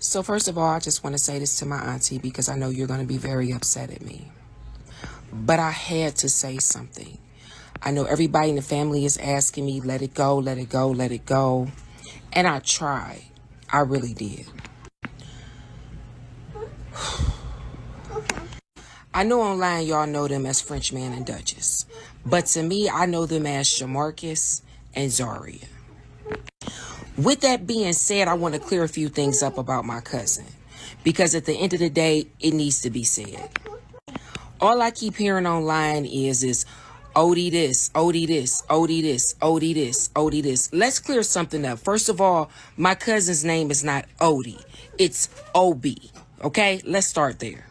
So first of all, I just want to say this to my auntie because I know you're going to be very upset at me. But I had to say something. I know everybody in the family is asking me, let it go, let it go, let it go. And I tried. I really did. I know online y'all know them as Frenchman and Duchess. But to me, I know them as Shamarcus and Zaria. With that being said, I want to clear a few things up about my cousin. Because at the end of the day, it needs to be said. All I keep hearing online is Odie this, Odie this, Odie this, Odie this, Odie this. Let's clear something up. First of all, my cousin's name is not Odie. It's Obie. Okay? Let's start there.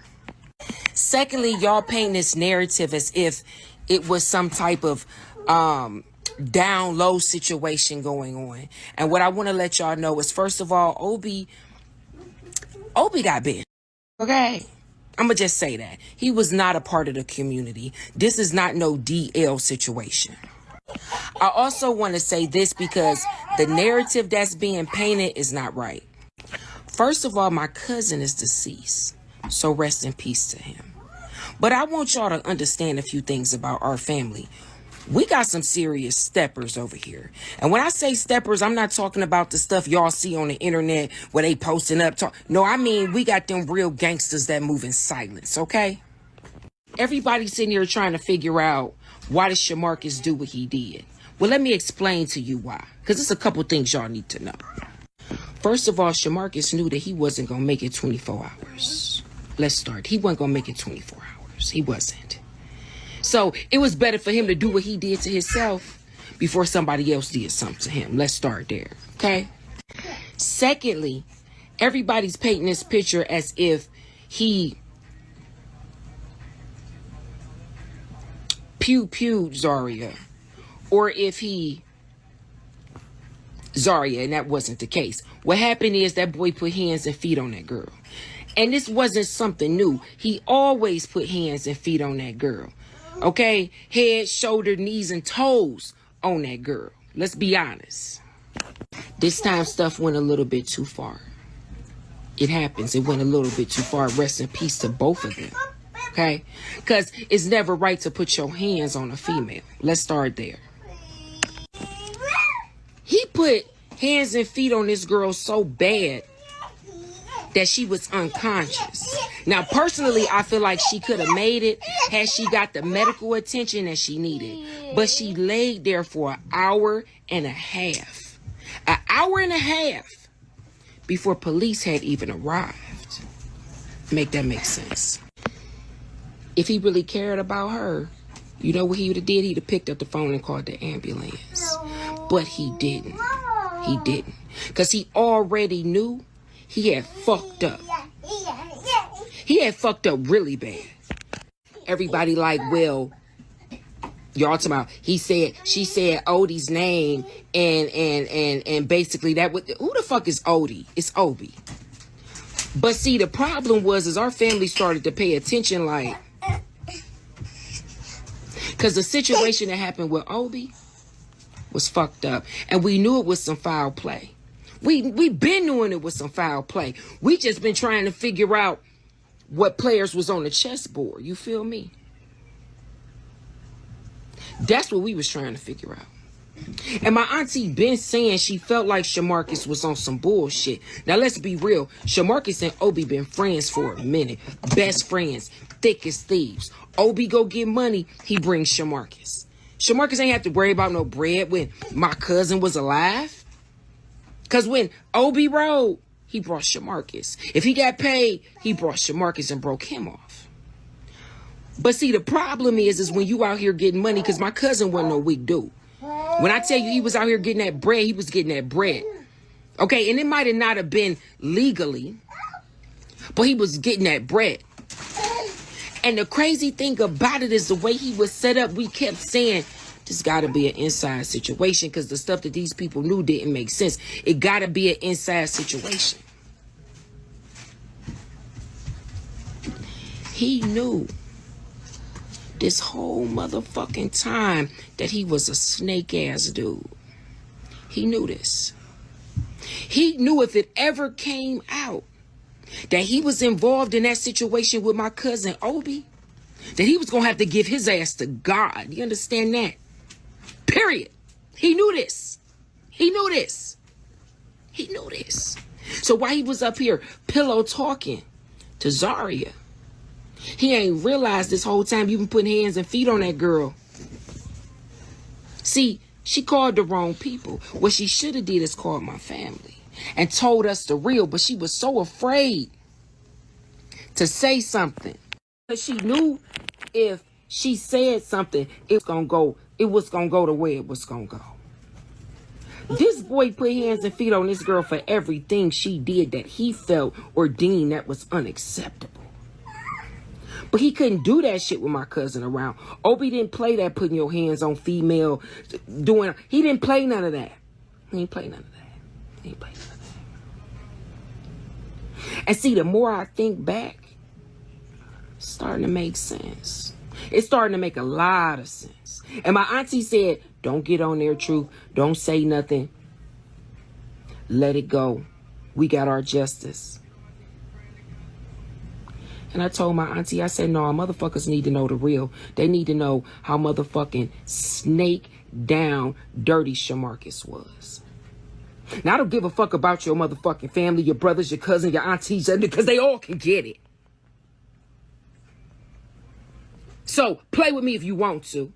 Secondly, y'all paint this narrative as if it was some type of down low situation going on. And what I want to let y'all know is, first of all, Obie got bit. Okay? I'm going to just say that. He was not a part of the community. This is not no DL situation. I also want to say this because the narrative that's being painted is not right. First of all, my cousin is deceased. So rest in peace to him. But I want y'all to understand a few things about our family. We got some serious steppers over here. And when I say steppers, I'm not talking about the stuff y'all see on the internet where they posting up. No, I mean, we got them real gangsters that move in silence, okay? Everybody's sitting here trying to figure out, why did Shamarcus do what he did? Well, let me explain to you why. Because there's a couple things y'all need to know. First of all, Shamarcus knew that he wasn't going to make it 24 hours. Let's start. He wasn't going to make it 24 hours. He wasn't. So it was better for him to do what he did to himself before somebody else did something to him. Let's start there. Okay. Secondly, everybody's painting this picture as if he pew-pewed Zaria, or if he Zaria, and that wasn't the case. What happened is that boy put hands and feet on that girl. And this wasn't something new. He always put hands and feet on that girl. Okay? Head, shoulder, knees, and toes on that girl. Let's be honest. This time stuff went a little bit too far. It happens. It went a little bit too far. Rest in peace to both of them. Okay? Because it's never right to put your hands on a female. Let's start there. He put hands and feet on this girl so bad that she was unconscious. Now, personally, I feel like she could have made it had she got the medical attention that she needed. But she laid there for an hour and a half. An hour and a half before police had even arrived. Make that make sense. If he really cared about her, you know what he would have did? He'd have picked up the phone and called the ambulance. But he didn't. He didn't. Because he already knew he had fucked up. He had fucked up really bad. Everybody like, well, y'all talking about, she said Odie's name and basically that would, who the fuck is Odie? It's Obie. But see, the problem was our family started to pay attention, like, because the situation that happened with Obie was fucked up. And we knew it was some foul play. We been knowing it was some foul play. We just been trying to figure out what players was on the chessboard. You feel me? That's what we was trying to figure out. And my auntie been saying she felt like Shamarcus was on some bullshit. Now, let's be real. Shamarcus and Obie been friends for a minute. Best friends. Thick as thieves. Obie go get money. He brings Shamarcus. Shamarcus ain't have to worry about no bread when my cousin was alive. Because when Obie rode, he brought Shamarcus. If he got paid, he brought Shamarcus and broke him off. But see, the problem is when you out here getting money, because my cousin wasn't no weak dude. When I tell you he was out here getting that bread, he was getting that bread. Okay, and it might have not have been legally, but he was getting that bread. And the crazy thing about it is the way he was set up, we kept saying, this got to be an inside situation because the stuff that these people knew didn't make sense. It got to be an inside situation. He knew this whole motherfucking time that he was a snake-ass dude. He knew this. He knew if it ever came out that he was involved in that situation with my cousin Obie, that he was going to have to give his ass to God. You understand that? Period. He knew this. He knew this. He knew this. So while he was up here pillow talking to Zaria, he ain't realized this whole time you been putting hands and feet on that girl. See, she called the wrong people. What she should have did is called my family and told us the real, but she was so afraid to say something. Because she knew if she said something, it was gonna go the way it was gonna go. This boy put hands and feet on this girl for everything she did that he felt or deemed that was unacceptable. But he couldn't do that shit with my cousin around. Obie didn't play that putting your hands on female, he didn't play none of that. He didn't play none of that. He didn't play none of that. And see, the more I think back, it's starting to make sense. It's starting to make a lot of sense. And my auntie said, don't get on there, Truth. Don't say nothing. Let it go. We got our justice. And I told my auntie, I said, no, motherfuckers need to know the real. They need to know how motherfucking snake down dirty Shamarcus was. Now, I don't give a fuck about your motherfucking family, your brothers, your cousins, your aunties, because they all can get it. So, play with me if you want to.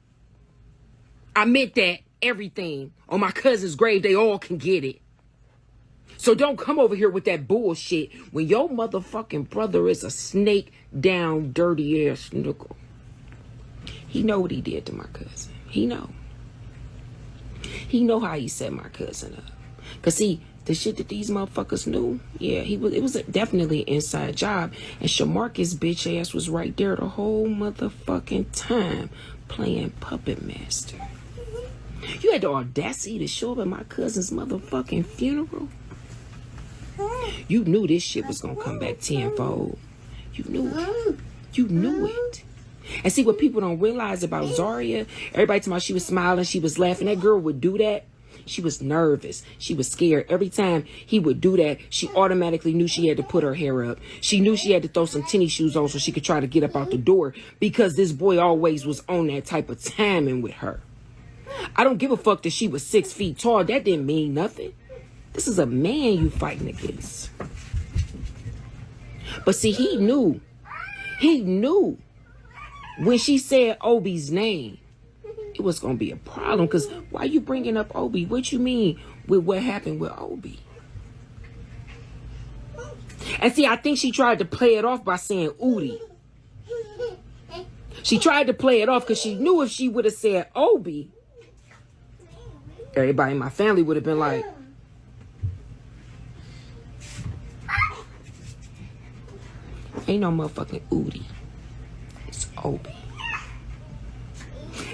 I meant that everything on my cousin's grave, they all can get it. So don't come over here with that bullshit when your motherfucking brother is a snake down dirty ass nigga. He know what he did to my cousin. He know. He know how he set my cousin up. Cause see, the shit that these motherfuckers knew, yeah, it was definitely an inside job. And Shamarcus bitch ass was right there the whole motherfucking time playing puppet master. You had the audacity to show up at my cousin's motherfucking funeral. You knew this shit was gonna come back tenfold. You knew it. You knew it. And see what people don't realize about Zaria, everybody talking about she was smiling, she was laughing. That girl would do that. She was nervous. She was scared. Every time he would do that, she automatically knew she had to put her hair up. She knew she had to throw some tennis shoes on so she could try to get up out the door because this boy always was on that type of timing with her. I don't give a fuck that she was 6 feet tall. That didn't mean nothing. This is a man you fighting against. But see, he knew when she said Obie's name, it was going to be a problem. Because why you bringing up Obie? What you mean with what happened with Obie? And see, I think she tried to play it off by saying Udi. She tried to play it off because she knew if she would have said Obie, everybody in my family would have been like, ain't no motherfucking Udi. It's Obie.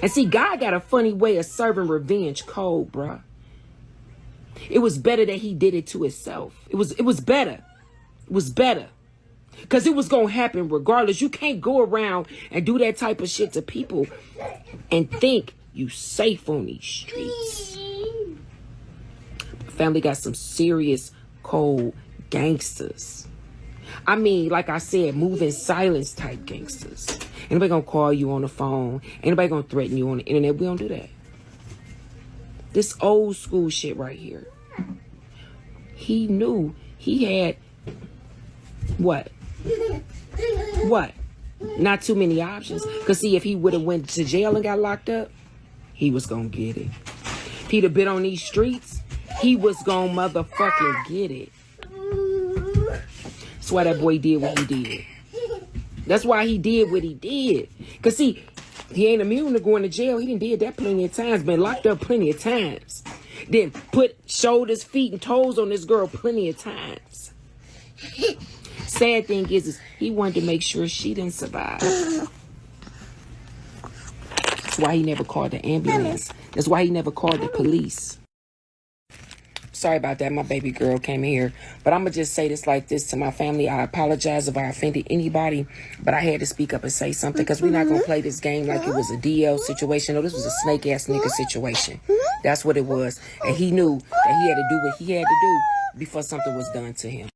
And see, God got a funny way of serving revenge cold, bruh. It was better that he did it to himself. It was better. It was better. Because it was going to happen regardless. You can't go around and do that type of shit to people and think you safe on these streets. Family got some serious cold gangsters. I mean, like I said, moving silence type gangsters. Anybody gonna call you on the phone? Anybody gonna threaten you on the internet? We don't do that. This old school shit right here. He knew he had what? What? Not too many options. Because see, if he would have went to jail and got locked up, he was gonna get it. If he'd have been on these streets, he was gonna motherfucking get it. That's why that boy did what he did. That's why he did what he did. Because, see, he ain't immune to going to jail. He done did that plenty of times. Been locked up plenty of times. Then put shoulders, feet, and toes on this girl plenty of times. Sad thing is he wanted to make sure she didn't survive. That's why he never called the ambulance. That's why he never called the police. Sorry about that. My baby girl came in here. But I'm going to just say this like this to my family. I apologize if I offended anybody. But I had to speak up and say something. Because we're not going to play this game like it was a DL situation. No, this was a snake-ass nigga situation. That's what it was. And he knew that he had to do what he had to do before something was done to him.